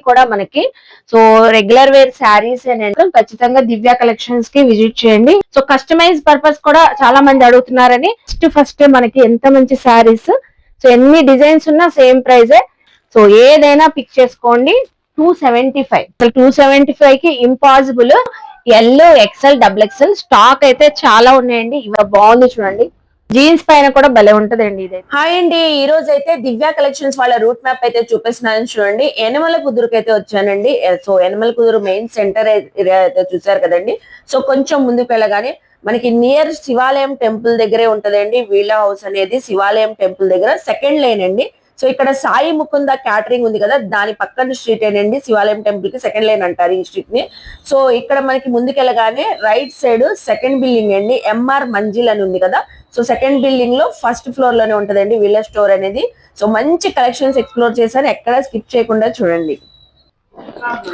కూడా మనకి so regular wear saris ఖచ్చితంగా దివ్య కలెక్షన్స్ కి విజిట్ చేయండి. సో కస్టమైజ్ పర్పస్ కూడా చాలా మంది అడుగుతున్నారని ఫస్ట్ మనకి ఎంత మంచి శారీస్, సో ఎన్ని డిజైన్స్ ఉన్నా సేమ్ ప్రైజే. సో ఏదైనా పిక్ చేసుకోండి. 275 275 కి impossible. L, XL, double XL stock అయితే చాలా ఉన్నాయండి. ఇవి బాగుంది చూడండి, జీన్స్ పైన కూడా భలే ఉంటదండి ఇది. హాయ్ అండి, ఈ రోజు అయితే దివ్య కలెక్షన్స్ వాళ్ళ రూట్ మ్యాప్ అయితే చూపిస్తున్నాను చూడండి. యనమల కుదురుకి అయితే వచ్చానండి. సో యనమల కుదురు మెయిన్ సెంటర్ ఏరియా అయితే చూసారు కదండి. సో కొంచెం ముందుకు వెళ్ళగానే మనకి నియర్ శివాలయం టెంపుల్ దగ్గరే ఉంటదండి వీళ్ళ హౌస్ అనేది. శివాలయం టెంపుల్ దగ్గర సెకండ్ లైన్ అండి. సో ఇక్కడ సాయి ముకుంద క్యాటరింగ్ ఉంది కదా, దాని పక్కన స్ట్రీట్ ఏనండి శివాలయం టెంపుల్ కి సెకండ్ లైన్ అంటారు ఈ స్ట్రీట్ ని. సో ఇక్కడ మనకి ముందుకెళ్ళగానే రైట్ సైడ్ సెకండ్ బిల్డింగ్ అండి, ఎంఆర్ మంజిల్ అని ఉంది కదా. సో సెకండ్ బిల్డింగ్ లో ఫస్ట్ ఫ్లోర్ లోనే ఉంటదండి వీళ్ళ స్టోర్ అనేది. సో మంచి కలెక్షన్స్ ఎక్స్ప్లోర్ చేశాను, ఎక్కడ స్కిప్ చేయకుండా చూడండి.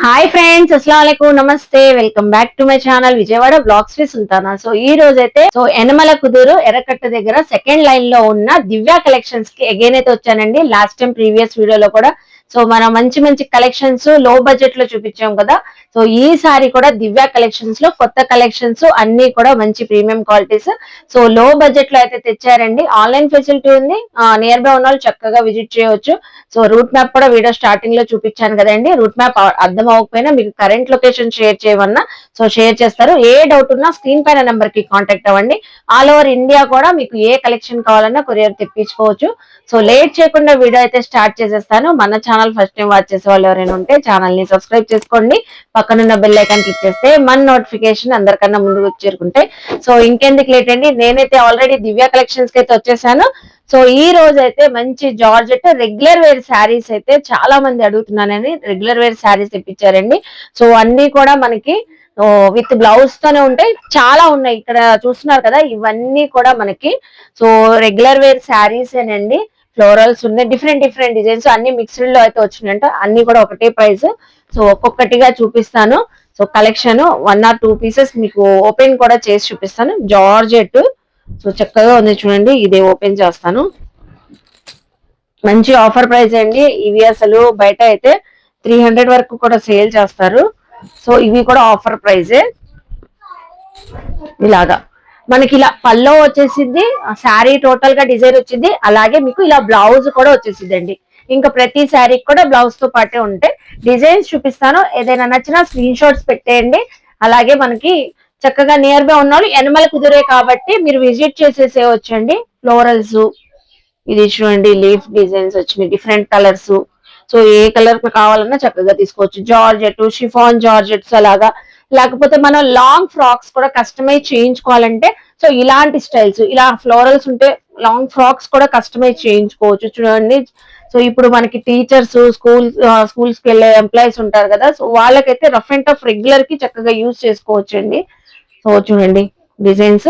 హాయ్ ఫ్రెండ్స్, అస్సలాము అలైకుం, నమస్తే, welcome back to my channel Vijayawada blogs V Sultana. So ఈ రోజు అయితే సో యనమల కుదురు ఎర్రకట్ట దగ్గర సెకండ్ లైన్ లో ఉన్న దివ్య కలెక్షన్స్ కి అగైన్ అయితే వచ్చానండి. లాస్ట్ టైం ప్రీవియస్ వీడియోలో కూడా సో మనం మంచి మంచి కలెక్షన్స్ లో బడ్జెట్ లో చూపించాం కదా. సో ఈసారి కూడా దివ్య కలెక్షన్స్ లో కొత్త కలెక్షన్స్ అన్ని కూడా మంచి ప్రీమియం క్వాలిటీస్ సో లో బడ్జెట్ లో అయితే తెచ్చారండి. ఆన్లైన్ ఫెసిలిటీ ఉంది, నియర్ బై ఉన్న వాళ్ళు చక్కగా విజిట్ చేయవచ్చు. సో రూట్ మ్యాప్ కూడా వీడియో స్టార్టింగ్ లో చూపించాను కదండి. రూట్ మ్యాప్ అర్థం అవ్వకపోయినా మీకు కరెంట్ లొకేషన్ షేర్ చేయమన్నా సో షేర్ చేస్తారు. ఏ డౌట్ ఉన్నా స్క్రీన్ పైన నెంబర్ కి కాంటాక్ట్ అవ్వండి. ఆల్ ఓవర్ ఇండియా కూడా మీకు ఏ కలెక్షన్ కావాలన్నా కొరియర్ తెప్పించుకోవచ్చు. సో లేట్ చేయకుండా వీడియో అయితే స్టార్ట్ చేసేస్తాను. మన ఛానల్ ఫస్ట్ టైం వాచ్ చేసే వాళ్ళు ఎవరైనా ఉంటే ఛానల్ ని సబ్స్క్రైబ్ చేసుకోండి. పక్కనున్న బెల్ ఐకాన్ క్లిక్ చేస్తే మన నోటిఫికేషన్ అందరికన్నా ముందుకు చేరుకుంటే. సో ఇంకెందుకు లేట్ అండి, నేనైతే ఆల్రెడీ దివ్య కలెక్షన్స్ కి అయితే వచ్చేసాను. సో ఈ రోజు అయితే మంచి జార్జెట్ రెగ్యులర్ వేర్ శారీస్ అయితే చాలా మంది అడుగుతున్నానని రెగ్యులర్ వేర్ శారీస్ తెప్పించారండి. సో అన్ని కూడా మనకి విత్ బ్లౌజ్ తోనే ఉంటాయి, చాలా ఉన్నాయి. ఇక్కడ చూస్తున్నారు కదా, ఇవన్నీ కూడా మనకి సో రెగ్యులర్ వేర్ శారీస్ ఏనండి. ఫ్లోరల్స్ ఉన్నాయి, డిఫరెంట్ డిఫరెంట్ డిజైన్స్ అన్ని మిక్స్డ్ లో అయితే వచ్చినాయంట. అన్ని కూడా ఒకటే ప్రైస్. సో ఒక్కొక్కటిగా చూపిస్తాను. సో కలెక్షన్ 1 or 2 పీసెస్ మీకు ఓపెన్ కూడా చేసి చూపిస్తాను. జార్జెట్ సో చక్కగా ఉంది చూడండి, ఇదే ఓపెన్ చేస్తాను. మంచి ఆఫర్ ప్రైస్ అండి. ఇవి అసలు బయట అయితే 300 వరకు కూడా సేల్ చేస్తారు. సో ఇవి కూడా ఆఫర్ ప్రైజే. ఇలాగా మనకి ఇలా పల్లో వచ్చేసింది, శారీ టోటల్ గా డిజైన్ వచ్చింది. అలాగే మీకు ఇలా బ్లౌజ్ కూడా వచ్చేసిందండి. ఇంకా ప్రతి శారీకి కూడా బ్లౌజ్ తో పాటే ఉంటాయి. డిజైన్స్ చూపిస్తాను, ఏదైనా నచ్చినా స్క్రీన్ షాట్స్ పెట్టేయండి. అలాగే మనకి చక్కగా నియర్ బై ఉన్న యనమల కుదిరే కాబట్టి మీరు విజిట్ చేసేసేవచ్చండి. ఫ్లోరల్స్ ఇది చూడండి, లీఫ్ డిజైన్స్ వచ్చినాయి, డిఫరెంట్ కలర్స్. సో ఏ కలర్ కావాలన్నా చక్కగా తీసుకోవచ్చు. జార్జెట్, షిఫాన్ జార్జెట్స్ అలాగా, లేకపోతే మనం లాంగ్ ఫ్రాక్స్ కూడా కస్టమైజ్ చేయించుకోవాలంటే సో ఇలాంటి స్టైల్స్, ఇలా ఫ్లోరల్స్ ఉంటే లాంగ్ ఫ్రాక్స్ కూడా కస్టమైజ్ చేయించుకోవచ్చు చూడండి. సో ఇప్పుడు మనకి టీచర్స్, స్కూల్స్ కి వెళ్ళే ఎంప్లాయీస్ ఉంటారు కదా, సో వాళ్ళకైతే రఫ్ అండ్ టఫ్ రెగ్యులర్ కి చక్కగా యూజ్ చేసుకోవచ్చు అండి. సో చూడండి డిజైన్స్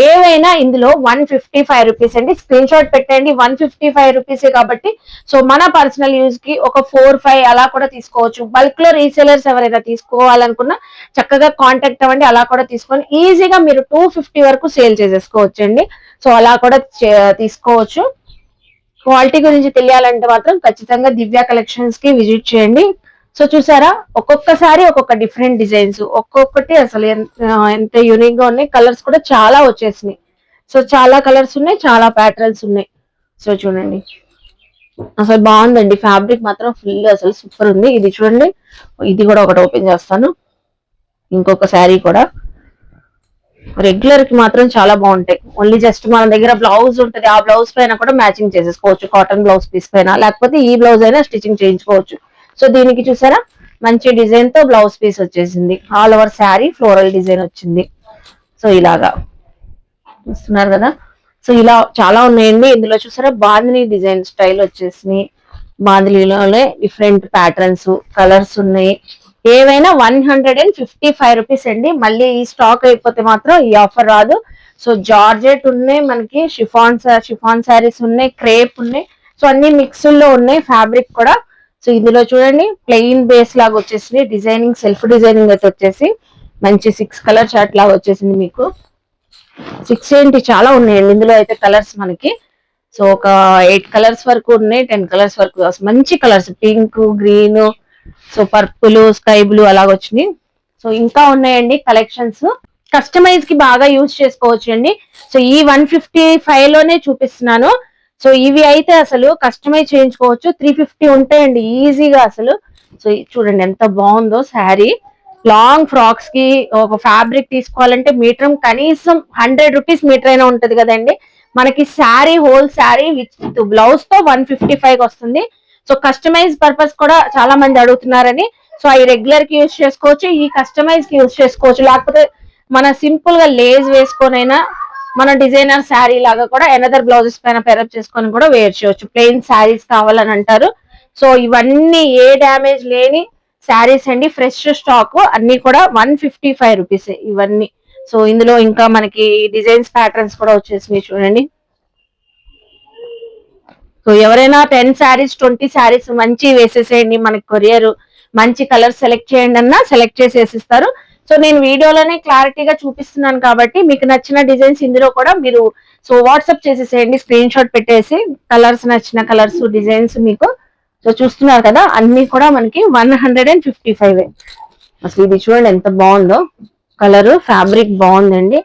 ఏవైనా ఇందులో 155 రూపీస్ అండి. స్క్రీన్ షాట్ పెట్టండి. 155 రూపీసే కాబట్టి సో మన పర్సనల్ యూజ్ కి ఒక 4-5 అలా కూడా తీసుకోవచ్చు. బల్క్ లో రీసేలర్స్ ఎవరైనా తీసుకోవాలనుకున్నా చక్కగా కాంటాక్ట్ అవ్వండి. అలా కూడా తీసుకొని ఈజీగా మీరు 250 వరకు సేల్ చేసేసుకోవచ్చు అండి. సో అలా కూడా తీసుకోవచ్చు. క్వాలిటీ గురించి తెలియాలంటే మాత్రం ఖచ్చితంగా దివ్య కలెక్షన్స్ కి విజిట్ చేయండి. సో చూసారా, ఒక్కొక్కసారి ఒక్కొక్క డిఫరెంట్ డిజైన్స్, ఒక్కొక్కటి అసలు ఎంత యూనిక్ గా ఉన్నాయి. కలర్స్ కూడా చాలా వచ్చేసినాయి. సో చాలా కలర్స్ ఉన్నాయి, చాలా ప్యాటర్న్స్ ఉన్నాయి. సో చూడండి అసలు బాగుందండి. ఫ్యాబ్రిక్ మాత్రం ఫుల్ అసలు సూపర్ ఉంది. ఇది చూడండి, ఇది కూడా ఒకటి ఓపెన్ చేస్తాను. ఇంకొక శారీ కూడా రెగ్యులర్ కి మాత్రం చాలా బాగుంటాయి. ఓన్లీ జస్ట్ మన దగ్గర బ్లౌజ్ ఉంటుంది, ఆ బ్లౌజ్ పైన కూడా మ్యాచింగ్ చేసేసుకోవచ్చు. కాటన్ బ్లౌజ్ పీస్ పైన, లేకపోతే ఈ బ్లౌజ్ అయినా స్టిచ్చింగ్ చేయించుకోవచ్చు. సో దీనికి చూసారా, మంచి డిజైన్ తో బ్లౌజ్ పీస్ వచ్చేసింది. All over sari floral design వచ్చింది. సో ఇలాగా చూస్తున్నారు కదా. సో ఇలా చాలా ఉన్నాయండి. ఇందులో చూసారా, బాందిని డిజైన్ స్టైల్ వచ్చేసి, బాందినిలోనే డిఫరెంట్ ప్యాటర్న్స్, కలర్స్ ఉన్నాయి. ఏవైనా 155 రూపీస్ అండి. మళ్ళీ ఈ స్టాక్ అయిపోతే మాత్రం ఈ ఆఫర్ రాదు. సో జార్జెట్ ఉన్నాయి, మనకి షిఫాన్ శారీస్ ఉన్నాయి, క్రేప్ ఉన్నాయి. సో అన్ని మిక్స్డ్ లో ఉన్నాయి. ఫ్యాబ్రిక్ కూడా సో ఇందులో చూడండి ప్లెయిన్ బేస్ లాగా వచ్చేసింది. డిజైనింగ్ సెల్ఫ్ డిజైనింగ్ అయితే వచ్చేసి మంచి 6 కలర్ చార్ట్ లాగా వచ్చేసింది. మీకు 6 ఏంటి, చాలా ఉన్నాయండి ఇందులో అయితే కలర్స్ మనకి. సో ఒక 8 కలర్స్ వరకు ఉన్నాయి, 10 కలర్స్ వరకు మంచి colours, pink, green, so purple, sky blue అలాగ వచ్చినాయి. సో ఇంకా ఉన్నాయండి కలెక్షన్స్. కస్టమైజ్ కి బాగా యూజ్ చేసుకోవచ్చు అండి. సో ఈ 155 లోనే చూపిస్తున్నాను. సో ఇవి అయితే అసలు కస్టమైజ్ చేయించుకోవచ్చు. 350 ఉంటాయండి ఈజీగా అసలు. సో చూడండి ఎంత బాగుందో శారీ. లాంగ్ ఫ్రాక్స్ కి ఒక ఫ్యాబ్రిక్ తీసుకోవాలంటే మీటర్ కనీసం 100 రూపీస్ మీటర్ అయినా ఉంటది కదండి. మనకి sari, whole sari with blouse తో 155 వస్తుంది. సో కస్టమైజ్ పర్పస్ కూడా చాలా మంది అడుగుతున్నారని, సో అవి రెగ్యులర్ కి యూజ్ చేసుకోవచ్చు, ఈ కస్టమైజ్ కి యూజ్ చేసుకోవచ్చు. లేకపోతే మన సింపుల్ గా లేజ్ వేసుకొనైనా మన డిజైనర్ శారీ లాగా కూడా ఎనదర్ బ్లౌజెస్ పైన పెరప్ చేసుకొని కూడా వేర్ చేయొచ్చు. ప్లెయిన్ శారీస్ కావాలని అంటారు. సో ఇవన్నీ ఏ డ్యామేజ్ లేని శారీస్ అండి, ఫ్రెష్ స్టాక్ అన్ని కూడా 155 రూపీస్ ఇవన్నీ. సో ఇందులో ఇంకా మనకి డిజైన్స్ ప్యాటర్న్స్ కూడా వచ్చేసినాయి చూడండి. సో ఎవరైనా 10 శారీస్ 20 శారీస్ మంచి వేసేసేయండి, మనకి కొరియర్ మంచి కలర్ సెలెక్ట్ చేయండి అన్నా సెలెక్ట్ చేసి వేసిస్తారు. సో నేను వీడియోలోనే క్లారిటీగా చూపిస్తున్నాను కాబట్టి మీకు నచ్చిన డిజైన్స్ ఇందులో కూడా మీరు సో వాట్సాప్ చేసేసేయండి, స్క్రీన్ షాట్ పెట్టేసి కలర్స్, నచ్చిన కలర్స్, డిజైన్స్ మీకు. సో చూస్తున్నారు కదా అన్ని కూడా మనకి 155. అసలు ఇది చూడండి ఎంత బాగుందో, కలర్ ఫ్యాబ్రిక్ బాగుందండి.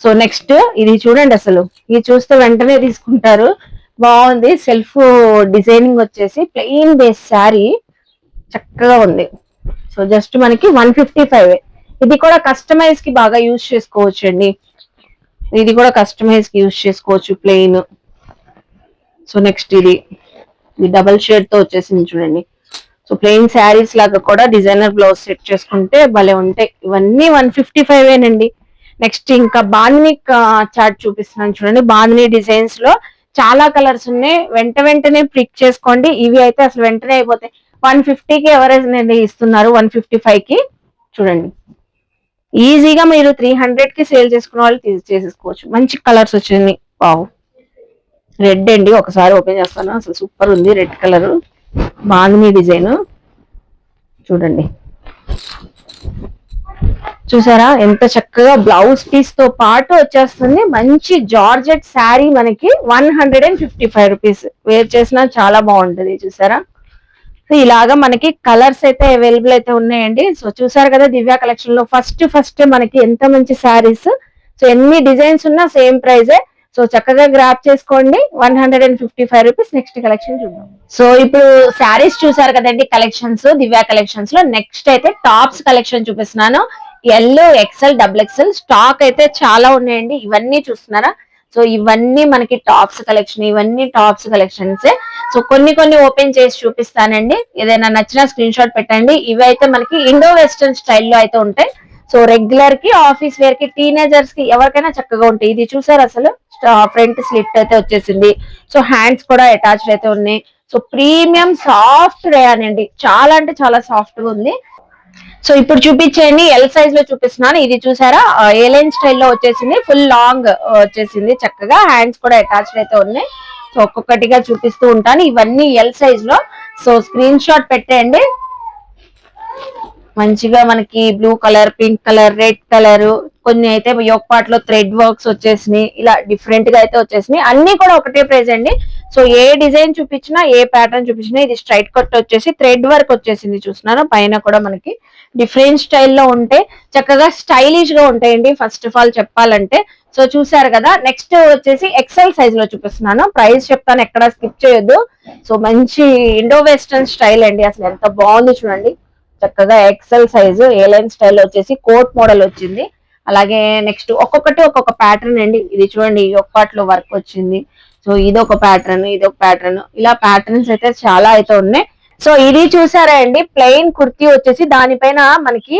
సో నెక్స్ట్ ఇది చూడండి, అసలు ఇది చూస్తే వెంటనే తీసుకుంటారు, బాగుంది. సెల్ఫ్ డిజైనింగ్ వచ్చేసి ప్లెయిన్ బేస్ శారీ చక్కగా ఉంది. సో జస్ట్ మనకి 155. ఇది కూడా కస్టమైజ్ కి బాగా యూజ్ చేసుకోవచ్చు అండి. ఇది కూడా కస్టమైజ్ కి యూజ్ చేసుకోవచ్చు ప్లెయిన్. సో నెక్స్ట్ ఇది డబల్ షేడ్ తో వచ్చేసింది చూడండి. సో ప్లెయిన్ శారీస్ లాగా కూడా డిజైనర్ బ్లౌజ్ సెట్ చేసుకుంటే భలే ఉంటాయి. ఇవన్నీ 155 నెక్స్ట్ ఇంకా బాందిని చార్ట్ చూపిస్తున్నాను చూడండి. బాందిని డిజైన్స్ లో చాలా కలర్స్ ఉన్నాయి, వెంటనే పిక్ చేసుకోండి. ఇవి అయితే అసలు వెంటనే అయిపోతాయి. 150కి ఎవరైనా ఇస్తున్నారు, 155కి చూడండి. ఈజీగా మీరు 300కి సేల్ చేసుకున్న వాళ్ళు చేసేసుకోవచ్చు. మంచి కలర్స్ వచ్చింది. వావ్, రెడ్ అండి, ఒకసారి ఓపెన్ చేస్తాను. అసలు సూపర్ ఉంది రెడ్ కలర్, బాగుంది డిజైన్ చూడండి. చూసారా ఎంత చక్కగా బ్లౌజ్ పీస్ తో పాటు వచ్చేస్తుంది. మంచి జార్జెట్ శారీ మనకి 155 రూపీస్. వేర్ చేసినా చాలా బాగుంటది. చూసారా, సో ఇలాగా మనకి కలర్స్ అయితే అవైలబుల్ అయితే ఉన్నాయండి. సో చూసారు కదా దివ్య కలెక్షన్ లో ఫస్ట్ మనకి ఎంత మంచి శారీస్. సో ఎన్ని డిజైన్స్ ఉన్నా సేమ్ ప్రైజే. సో చక్కగా గ్రాప్ చేసుకోండి, 155 రూపీస్. నెక్స్ట్ కలెక్షన్ చూద్దాం. సో ఇప్పుడు శారీస్ చూసారు కదండి కలెక్షన్స్, దివ్య కలెక్షన్స్ లో. నెక్స్ట్ అయితే టాప్స్ కలెక్షన్ చూపిస్తున్నాను. L, XL, double XL stock అయితే చాలా ఉన్నాయండి. ఇవన్నీ చూస్తున్నారా, సో ఇవన్నీ మనకి టాప్స్ కలెక్షన్, ఇవన్నీ టాప్స్ కలెక్షన్స్. సో కొన్ని ఓపెన్ చేసి చూపిస్తానండి. ఏదైనా నచ్చిన స్క్రీన్ షాట్ పెట్టండి. ఇవి అయితే మనకి ఇండో వెస్టర్న్ స్టైల్లో అయితే ఉంటాయి. సో రెగ్యులర్ కి, ఆఫీస్ వేర్ కి, టీనేజర్స్ కి ఎవరికైనా చక్కగా ఉంటాయి. ఇది చూసారు అసలు ఫ్రంట్ స్లిట్ అయితే వచ్చేసింది. సో హ్యాండ్స్ కూడా అటాచ్డ్ అయితే ఉన్నాయి. సో ప్రీమియం సాఫ్ట్ రేయాన్ అండి, చాలా అంటే చాలా సాఫ్ట్ గా ఉంది. సో ఇప్పుడు చూపించేయండి, ఎల్ సైజ్ లో చూపిస్తున్నాను. ఇది చూసారా ఏ లైన్ స్టైల్లో వచ్చేసింది, ఫుల్ లాంగ్ వచ్చేసింది చక్కగా. హ్యాండ్స్ కూడా అటాచ్డ్ అయితే ఉన్నాయి. సో ఒక్కొక్కటిగా చూపిస్తూ ఉంటాను. ఇవన్నీ ఎల్ సైజ్ లో. సో స్క్రీన్ షాట్ పెట్టేయండి. మంచిగా మనకి blue colour, pink colour, red colour, కొన్ని అయితే యోక్ పార్ట్ లో థ్రెడ్ వర్క్స్ వచ్చేసినాయి. ఇలా డిఫరెంట్ గా అయితే వచ్చేసినాయి. అన్ని కూడా ఒకటే ప్రైస్ అండి. సో ఏ డిజైన్ చూపించినా, ఏ ప్యాటర్న్ చూపించినా, ఇది స్ట్రైట్ కట్ వచ్చేసి థ్రెడ్ వర్క్ వచ్చేసింది చూస్తున్నాను. పైన కూడా మనకి డిఫరెంట్ స్టైల్లో ఉంటే చక్కగా స్టైలిష్ గా ఉంటాయండి ఫస్ట్ ఆఫ్ ఆల్ చెప్పాలంటే. సో చూసారు కదా. నెక్స్ట్ వచ్చేసి ఎక్సెల్ సైజ్ లో చూపిస్తున్నాను. ప్రైస్ చెప్తాను, ఎక్కడ స్కిప్ చేయొద్దు. సో మంచి ఇండో వెస్టర్న్ స్టైల్ అండి, అసలు ఎంత బాగుంది చూడండి. చక్కగా ఎక్సెల్ సైజు ఏ లైన్ స్టైల్ వచ్చేసి కోట్ మోడల్ వచ్చింది. అలాగే నెక్స్ట్ ఒక్కొక్కటి ఒక్కొక్క ప్యాటర్న్ అండి. ఇది చూడండి యోక్ పార్ట్ లో వర్క్ వచ్చింది. సో ఇది ఒక ప్యాటర్న్, ఇది ఒక ప్యాటర్న్, ఇలా ప్యాటర్న్స్ అయితే చాలా అయితే ఉన్నాయి. సో ఇది చూసారా అండి, ప్లెయిన్ కుర్తీ వచ్చేసి దానిపైన మనకి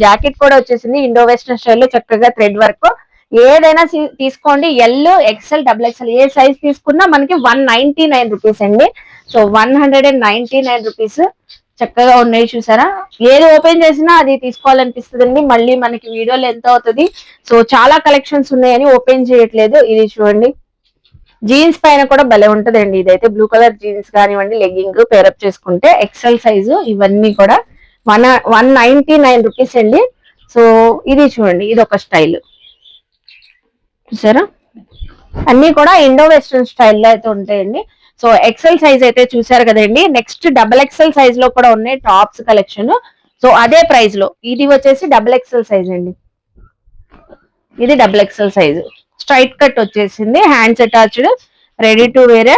జాకెట్ కూడా వచ్చేసింది ఇండో వెస్టర్న్ స్టైల్లో చక్కగా థ్రెడ్ వర్క్. ఏదైనా తీసుకోండి, ఎల్, ఎక్సెల్, డబుల్ ఎక్సెల్ ఏ సైజ్ తీసుకున్నా మనకి 199 రూపీస్ అండి. సో 199 రూపీస్ చక్కగా ఉన్నాయి. చూసారా, ఏది ఓపెన్ చేసినా అది తీసుకోవాలనిపిస్తుంది. మళ్ళీ మనకి వీడియోలో ఎంత అవుతుంది. సో చాలా కలెక్షన్స్ ఉన్నాయని ఓపెన్ చేయట్లేదు. ఇది చూడండి, జీన్స్ పైన కూడా భలే ఉంటదండి. ఇదైతే బ్లూ కలర్ జీన్స్ కానివ్వండి, లెగ్గింగ్ పేరప్ చేసుకుంటే ఎక్సెల్ సైజు. ఇవన్నీ కూడా 199 రూపీస్ అండి. సో ఇది చూడండి, ఇది ఒక స్టైల్ చూసారా. అన్ని కూడా ఇండో వెస్టర్న్ స్టైల్లో అయితే ఉంటాయండి. సో ఎక్సెల్ సైజ్ అయితే చూసారు కదండి. నెక్స్ట్ డబుల్ ఎక్సెల్ సైజ్ లో కూడా ఉన్నాయి టాప్స్ కలెక్షన్. సో అదే ప్రైస్ లో ఇది వచ్చేసి డబుల్ ఎక్సెల్ సైజ్ అండి. ఇది double XL size straight cut వచ్చేసింది, hands attached, ready to wear.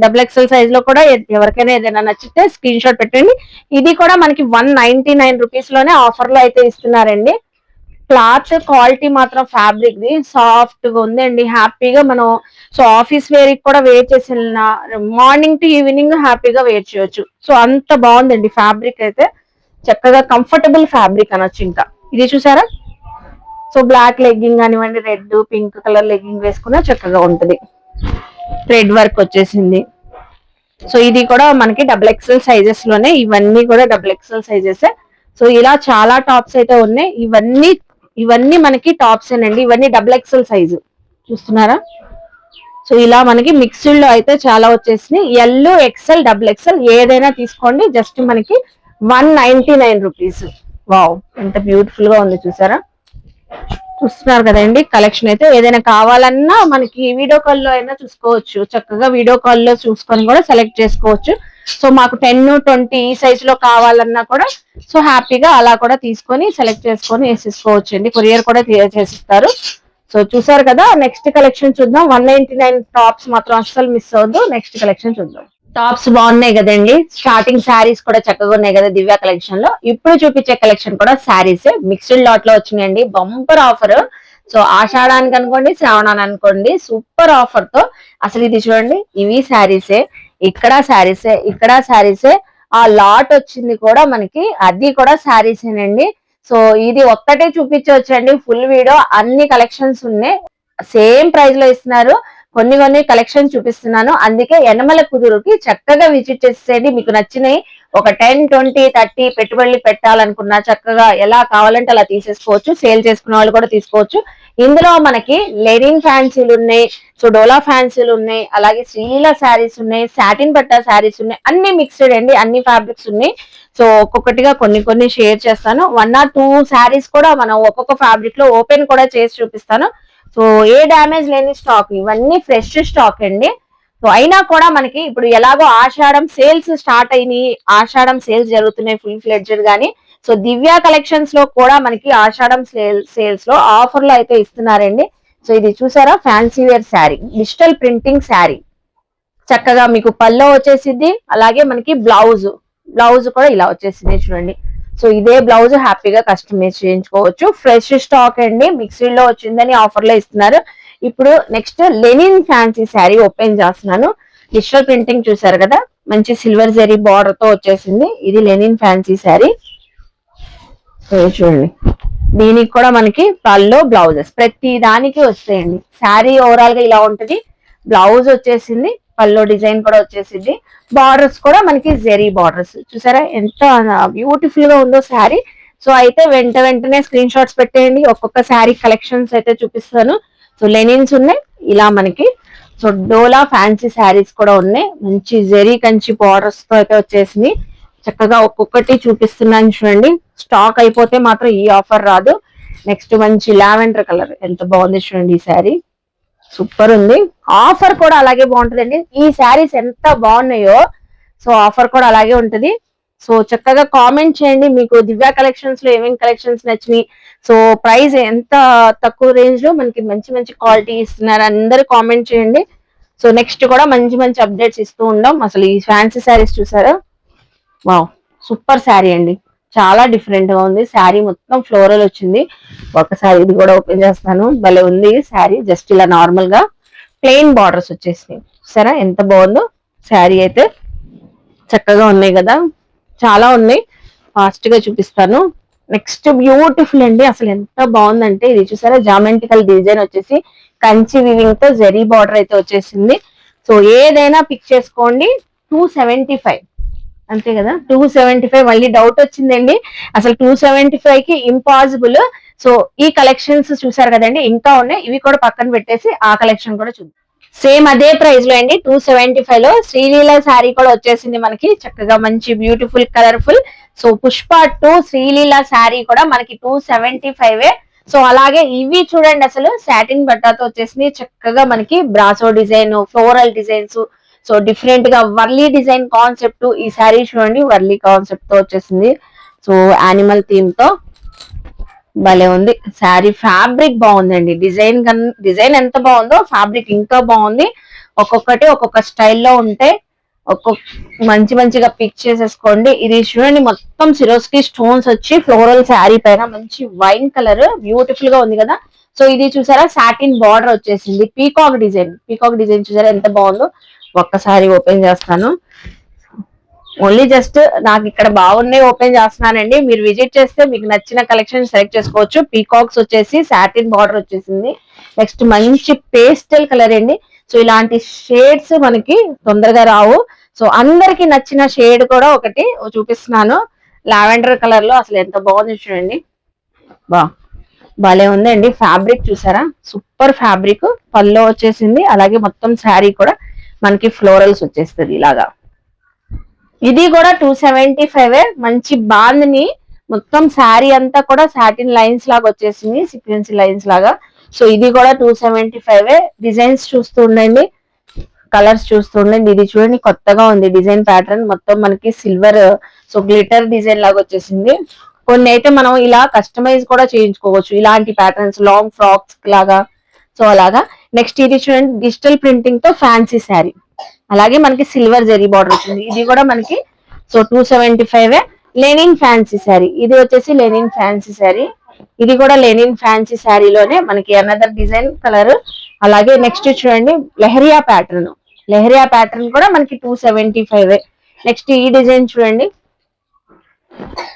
Double XL size లో కూడా ఎవరికైనా ఏదైనా నచ్చితే స్క్రీన్ షాట్ పెట్టండి. ఇది కూడా మనకి 199 రూపీస్ లోనే ఆఫర్ లో అయితే ఇస్తున్నారండి. క్లాత్ క్వాలిటీ మాత్రం ఫ్యాబ్రిక్ ది సాఫ్ట్ గా ఉందండి. హ్యాపీగా మనం సో ఆఫీస్ వేర్ కూడా వేర్ చేసి మార్నింగ్ టు ఈవినింగ్ హ్యాపీగా వేర్ చేయొచ్చు. సో అంత బాగుందండి ఫ్యాబ్రిక్ అయితే, చక్కగా కంఫర్టబుల్ ఫ్యాబ్రిక్ అనొచ్చు. ఇంకా ఇది చూసారా, సో బ్లాక్ లెగ్గింగ్ కానివ్వండి, రెడ్ పింక్ కలర్ లెగ్గింగ్ వేసుకున్నా చక్కగా ఉంటది. థ్రెడ్ వర్క్ వచ్చేసింది. సో ఇది కూడా మనకి డబుల్ ఎక్సెల్ సైజెస్ లోనే, ఇవన్నీ కూడా డబుల్ ఎక్సెల్ సైజెస్. సో ఇలా చాలా టాప్స్ అయితే ఉన్నాయి. ఇవన్నీ మనకి టాప్స్ ఏనండి, ఇవన్నీ డబుల్ ఎక్సెల్ సైజు చూస్తున్నారా. సో ఇలా మనకి మిక్స్డ్ లో అయితే చాలా వచ్చేసినాయి. ఎల్, ఎక్సెల్, డబుల్ ఎక్సెల్ ఏదైనా తీసుకోండి. జస్ట్ మనకి 199 రూపీస్. వావ్, ఎంత బ్యూటిఫుల్ గా ఉంది చూసారా. చూస్తున్నారు కదండి కలెక్షన్ అయితే. ఏదైనా కావాలన్నా మనకి వీడియో కాల్ లో అయినా చూసుకోవచ్చు. చక్కగా వీడియో కాల్ లో చూసుకొని కూడా సెలెక్ట్ చేసుకోవచ్చు. సో మాకు 10, 20 ఈ సైజ్ లో కావాలన్నా కూడా సో హ్యాపీగా అలా కూడా తీసుకొని సెలెక్ట్ చేసుకొని వేసేసుకోవచ్చు అండి. కొరియర్ కూడా చేసిస్తారు. సో చూసారు కదా, నెక్స్ట్ కలెక్షన్ చూద్దాం. 199 టాప్స్ మాత్రం అస్సలు మిస్ అవ్వద్దు. నెక్స్ట్ కలెక్షన్ చూద్దాం. టాప్స్ బాగున్నాయి కదండి. స్టార్టింగ్ శారీస్ కూడా చక్కగా ఉన్నాయి కదా దివ్య కలెక్షన్ లో. ఇప్పుడు చూపించే కలెక్షన్ కూడా శారీస్ మిక్స్డ్ లాట్ లో వచ్చినాయండి. Bumper offer. సో ఆషాఢానికి అనుకోండి, శ్రావణానికి అనుకోండి, సూపర్ ఆఫర్ తో అసలు ఇది చూడండి. ఇవి శారీసే, ఇక్కడ శారీసే, ఇక్కడ శారీసే. ఆ లాట్ వచ్చింది కూడా మనకి, అది కూడా శారీసేనండి. సో ఇది ఒక్కటే చూపించవచ్చండి ఫుల్ వీడియో. అన్ని కలెక్షన్స్ ఉన్నాయి, సేమ్ ప్రైస్ లో ఇస్తున్నారు. కొన్ని కలెక్షన్ చూపిస్తున్నాను, అందుకే యనమల కుదురుకి చక్కగా విజిట్ చేసేయండి. మీకు నచ్చినవి ఒక 10, 20, 30 పెట్టుబడులు పెట్టాలనుకున్నా చక్కగా ఎలా కావాలంటే అలా తీసేసుకోవచ్చు. సేల్ చేసుకునే వాళ్ళు కూడా తీసుకోవచ్చు. ఇందులో మనకి లెనిన్ ఫ్యాన్సీలు ఉన్నాయి, సో డోలా ఫ్యాన్సీలు ఉన్నాయి, అలాగే శ్రీలీల శారీస్ ఉన్నాయి, సాటిన్ పట్టా శారీస్ ఉన్నాయి. అన్ని మిక్స్డ్ అండి, అన్ని ఫ్యాబ్రిక్స్ ఉన్నాయి. సో ఒక్కొక్కటిగా కొన్ని షేర్ చేస్తాను. 1 or 2 శారీస్ కూడా మనం ఒక్కొక్క ఫ్యాబ్రిక్ లో ఓపెన్ కూడా చేసి చూపిస్తాను. సో ఏ డ్యామేజ్ లేని స్టాక్, ఇవన్నీ ఫ్రెష్ స్టాక్ అండి. సో అయినా కూడా మనకి ఇప్పుడు ఎలాగో ఆషాఢం సేల్స్ స్టార్ట్ అయినాయి, ఆషాఢం సేల్స్ జరుగుతున్నాయి ఫుల్ ఫ్లెడ్జెడ్ గానీ. సో దివ్య కలెక్షన్స్ లో కూడా మనకి ఆషాఢం సేల్స్ లో ఆఫర్ లో అయితే ఇస్తున్నారండి. సో ఇది చూసారా, fancy wear sari, digital printing sari. చక్కగా మీకు పల్లో వచ్చేసింది, అలాగే మనకి బ్లౌజ్ కూడా ఇలా వచ్చేసింది చూడండి. సో ఇదే బ్లౌజ్ హ్యాపీగా కస్టమైజ్ చేయించుకోవచ్చు. ఫ్రెష్ స్టాక్ అండి, మిక్సీ లో వచ్చిందని ఆఫర్ లో ఇస్తున్నారు. ఇప్పుడు next Lenin fancy sari open చేస్తున్నాను. డిజిటల్ ప్రింటింగ్ చూసారు కదా, మంచి సిల్వర్ జరీ బార్డర్ తో వచ్చేసింది. ఇది లెనిన్ ఫ్యాన్సీ శారీ. చూడండి, దీనికి కూడా మనకి పల్లో బ్లౌజెస్ ప్రతి దానికి వస్తాయండి. శారీ ఓవరాల్ గా ఇలా ఉంటది. బ్లౌజ్ వచ్చేసింది, పల్లో డిజైన్ కూడా వచ్చేసింది. బార్డర్స్ కూడా మనకి జెరీ బార్డర్స్ చూసారా, ఎంత బ్యూటిఫుల్ గా ఉందో శారీ. సో అయితే వెంటనే స్క్రీన్ షాట్స్ పెట్టేయండి. ఒక్కొక్క శారీ కలెక్షన్స్ అయితే చూపిస్తాను. సో లెనిన్స్ ఉన్నాయి ఇలా మనకి. సో డోలా ఫ్యాన్సీ శారీస్ కూడా ఉన్నాయి, మంచి జెరీ కంచి బార్డర్స్ తో అయితే వచ్చేసింది. చక్కగా ఒక్కొక్కటి చూపిస్తున్నాను చూడండి. స్టాక్ అయిపోతే మాత్రం ఈ ఆఫర్ రాదు. నెక్స్ట్ మంచి లావెండర్ కలర్, ఎంత బాగుంది చూడండి ఈ శారీ, సూపర్ ఉంది. ఆఫర్ కూడా అలాగే బాగుంటుందండి. ఈ శారీస్ ఎంత బాగున్నాయో సో ఆఫర్ కూడా అలాగే ఉంటది. సో చక్కగా కామెంట్ చేయండి మీకు దివ్య కలెక్షన్స్ లో ఏమేమి కలెక్షన్స్ నచ్చినాయి. సో ప్రైస్ ఎంత తక్కువ రేంజ్ లో మనకి మంచి క్వాలిటీ ఇస్తున్నారు, అందరూ కామెంట్ చేయండి. సో నెక్స్ట్ కూడా మంచి అప్డేట్స్ ఇస్తూ ఉందాం. అసలు ఈ ఫ్యాన్సీ శారీస్ చూసారా, వావ్ సూపర్ శారీ అండి, చాలా డిఫరెంట్ గా ఉంది. శారీ మొత్తం ఫ్లోరల్ వచ్చింది. ఒకసారి ఇది కూడా ఓపెన్ చేస్తాను, భలే ఉంది శారీ. జస్ట్ ఇలా నార్మల్ గా ప్లెయిన్ బార్డర్స్ వచ్చేసినాయి. సరే ఎంత బాగుందో శారీ అయితే, చక్కగా ఉన్నాయి కదా, చాలా ఉన్నాయి. ఫాస్ట్ గా చూపిస్తాను. నెక్స్ట్ బ్యూటిఫుల్ అండి, అసలు ఎంత బాగుందంటే ఇది చూసారా, జామెట్రికల్ డిజైన్ వచ్చేసి కంచి వివింగ్ తో జరీ బార్డర్ అయితే వచ్చేసింది. సో ఏదైనా పిక్ చేసుకోండి. 275 అంతే కదా, 275. మళ్ళీ డౌట్ వచ్చిందండి, అసలు 275 కి ఇంపాసిబుల్. సో ఈ కలెక్షన్స్ చూసారు కదండి, ఇంకా ఉన్నాయి. ఇవి కూడా పక్కన పెట్టేసి ఆ కలెక్షన్ కూడా చూద్దాం. సేమ్ అదే ప్రైస్ లో అండి, 275 లో శ్రీలీల శారీ కూడా వచ్చేసింది మనకి. చక్కగా మంచి beautiful colourful. So Pushpa 2 Sreeleela sari కూడా మనకి 275. సో అలాగే ఇవి చూడండి, అసలు సాటిన్ బట్టాతో వచ్చేసింది. చక్కగా మనకి brasso design, floral designs. So different గా వర్లీ డిజైన్ కాన్సెప్ట్ ఈ శారీ చూడండి, వర్లీ కాన్సెప్ట్ తో వచ్చేసింది. సో యానిమల్ థీమ్ తో భలే ఉంది శారీ. ఫ్యాబ్రిక్ బాగుందండి, డిజైన్ ఎంత బాగుందో ఫ్యాబ్రిక్ ఇంకా బాగుంది. ఒక్కొక్కటి ఒక్కొక్క స్టైల్లో ఉంటే మంచిగా పిక్ చేసేసుకోండి. ఇది చూడండి మొత్తం సిరోస్కి స్టోన్స్ వచ్చి ఫ్లోరల్ శారీ పైన మంచి వైన్ కలర్ బ్యూటిఫుల్ గా ఉంది కదా. సో ఇది చూసారా సాటిన్ బార్డర్ వచ్చేసింది, పీకాక్ డిజైన్ చూసారా ఎంత బాగుందో. ఒక్కసారి ఓపెన్ చేస్తాను, ఓన్లీ జస్ట్ నాకు ఇక్కడ బాగున్నాయి ఓపెన్ చేస్తున్నానండి. మీరు విజిట్ చేస్తే మీకు నచ్చిన కలెక్షన్ సెలెక్ట్ చేసుకోవచ్చు. పీకాక్స్ వచ్చేసి సాటిన్ బార్డర్ వచ్చేసింది. నెక్స్ట్ మంచి పేస్టల్ కలర్ అండి. సో ఇలాంటి షేడ్స్ మనకి తొందరగా రావు. సో అందరికి నచ్చిన షేడ్ కూడా ఒకటి చూపిస్తున్నాను, లావెండర్ కలర్ లో. అసలు ఎంత బాగుంది చూడండి, భలే ఉందండి. ఫ్యాబ్రిక్ చూసారా, సూపర్ ఫ్యాబ్రిక్. పల్లో వచ్చేసింది, అలాగే మొత్తం శారీ కూడా మనకి ఫ్లోరల్స్ వచ్చేస్తుంది ఇలాగా. ఇది కూడా 275 మంచి బాందని మొత్తం శారీ అంతా కూడా సాటిన్ లైన్స్ లాగా వచ్చేసింది, సీక్వెన్సీ లైన్స్ లాగా. సో ఇది కూడా 275. డిజైన్స్ చూస్తూ ఉండండి, కలర్స్ చూస్తూ ఉండండి. ఇది చూడండి కొత్తగా ఉంది డిజైన్ ప్యాటర్న్, మొత్తం మనకి సిల్వర్ సో గ్లిటర్ డిజైన్ లాగా వచ్చేసింది. కొన్ని అయితే మనం ఇలా కస్టమైజ్ కూడా చేయించుకోవచ్చు, ఇలాంటి ప్యాటర్న్స్ లాంగ్ ఫ్రాక్స్ లాగా. సో అలాగా. నెక్స్ట్ ఇది చూడండి డిజిటల్ ప్రింటింగ్ తో ఫ్యాన్సీ శారీ, అలాగే మనకి సిల్వర్ జరీ బార్డర్ వచ్చింది. ఇది కూడా మనకి సో 275. లెనిన్ ఫ్యాన్సీ శారీ, ఇది వచ్చేసి లెనిన్ ఫ్యాన్సీ శారీ. ఇది కూడా లెనిన్ ఫ్యాన్సీ శారీలోనే మనకి అనదర్ డిజైన్ కలర్. అలాగే నెక్స్ట్ చూడండి లెహరియా ప్యాటర్న్ కూడా మనకి 275. నెక్స్ట్ ఈ డిజైన్ చూడండి.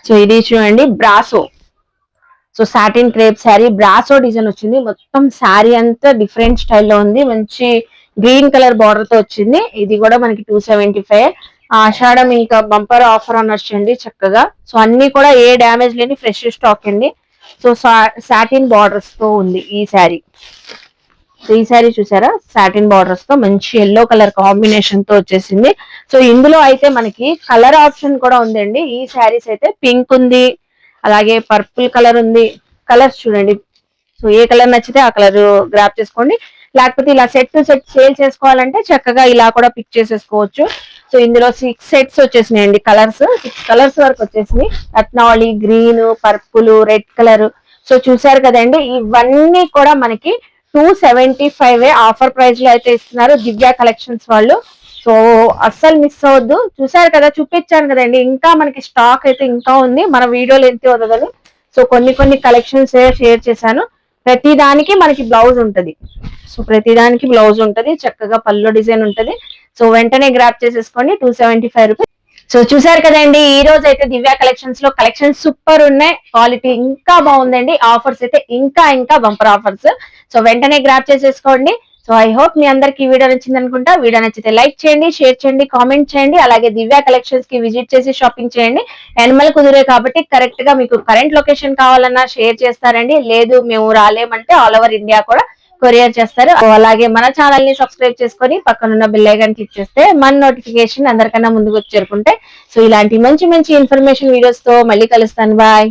సో ఇది చూడండి brasso, so satin crepe sari, brasso design వచ్చింది. మొత్తం శారీ అంతా డిఫరెంట్ స్టైల్లో ఉంది, మంచి గ్రీన్ కలర్ బార్డర్ తో వచ్చింది. ఇది కూడా మనకి 275. ఆషాఢం ఇంకా బంపర్ ఆఫర్ అనొచ్చండి చక్కగా. సో అన్ని కూడా ఏ డ్యామేజ్ లేని ఫ్రెష్ స్టాక్ అండి. సో సాటిన్ బార్డర్స్ తో ఉంది ఈ శారీ. సో ఈ శారీ చూసారా సాటిన్ బార్డర్స్ తో మంచి ఎల్లో కలర్ కాంబినేషన్ తో వచ్చేసింది. సో ఇందులో అయితే మనకి కలర్ ఆప్షన్ కూడా ఉందండి. ఈ శారీస్ అయితే పింక్ ఉంది, అలాగే పర్పుల్ కలర్ ఉంది. కలర్స్ చూడండి, సో ఏ కలర్ నచ్చితే ఆ కలర్ గ్రాప్ చేసుకోండి. లేకపోతే ఇలా సెట్ టు సెట్ సేల్ చేసుకోవాలంటే చక్కగా ఇలా కూడా పిక్ చేసేసుకోవచ్చు. సో ఇందులో 6 సెట్స్ వచ్చేసినాయండి, 6 కలర్స్ వరకు వచ్చేసినాయి. Ratnavali, green, purple, red colour. So చూసారు కదండి, ఇవన్నీ కూడా మనకి 275 ఆఫర్ ప్రైస్ లో అయితే ఇస్తున్నారు దివ్య కలెక్షన్స్ వాళ్ళు. సో అస్సలు మిస్ అవ్వద్దు. చూసారు కదా, చూపించాను కదండి, ఇంకా మనకి స్టాక్ అయితే ఇంకా ఉంది, మన వీడియోలు ఎంత వదలని. సో కొన్ని కలెక్షన్స్ షేర్ చేశాను. ప్రతి దానికి మనకి బ్లౌజ్ ఉంటది. సో ప్రతి దానికి బ్లౌజ్ ఉంటది, చక్కగా పల్లో డిజైన్ ఉంటది. సో వెంటనే గ్రాప్ చేసేసుకోండి, 275 రూపీస్. సో చూసారు కదండి, ఈ రోజు అయితే దివ్య కలెక్షన్స్ లో కలెక్షన్స్ సూపర్ ఉన్నాయి, క్వాలిటీ ఇంకా బాగుందండి. ఆఫర్స్ అయితే ఇంకా బంపర్ ఆఫర్స్. సో వెంటనే గ్రాప్ చేసేసుకోండి. సో ఐ హోప్ మీ అందరికి వీడియో నచ్చింది అనుకుంటా. వీడియో నచ్చితే లైక్ చేయండి, షేర్ చేయండి, కామెంట్ చేయండి. అలాగే దివ్య కలెక్షన్స్ కి విజిట్ చేసి షాపింగ్ చేయండి. ఎనిమల్ కుదిరే కాబట్టి కరెక్ట్ గా మీకు కరెంట్ లొకేషన్ కావాలన్నా షేర్ చేస్తారండి. లేదు మేము రాలేమంటే ఆల్ ఓవర్ ఇండియా కూడా కొరియర్ చేస్తారు. అలాగే మన ఛానల్ ని సబ్స్క్రైబ్ చేసుకొని పక్కనున్న బెల్ ఐకాన్ క్లిక్ చేస్తే మన నోటిఫికేషన్ అందరికన్నా ముందుకు చేరుకుంటే. సో ఇలాంటి మంచి ఇన్ఫర్మేషన్ వీడియోస్ తో మళ్ళీ కలుస్తాను. బాయ్.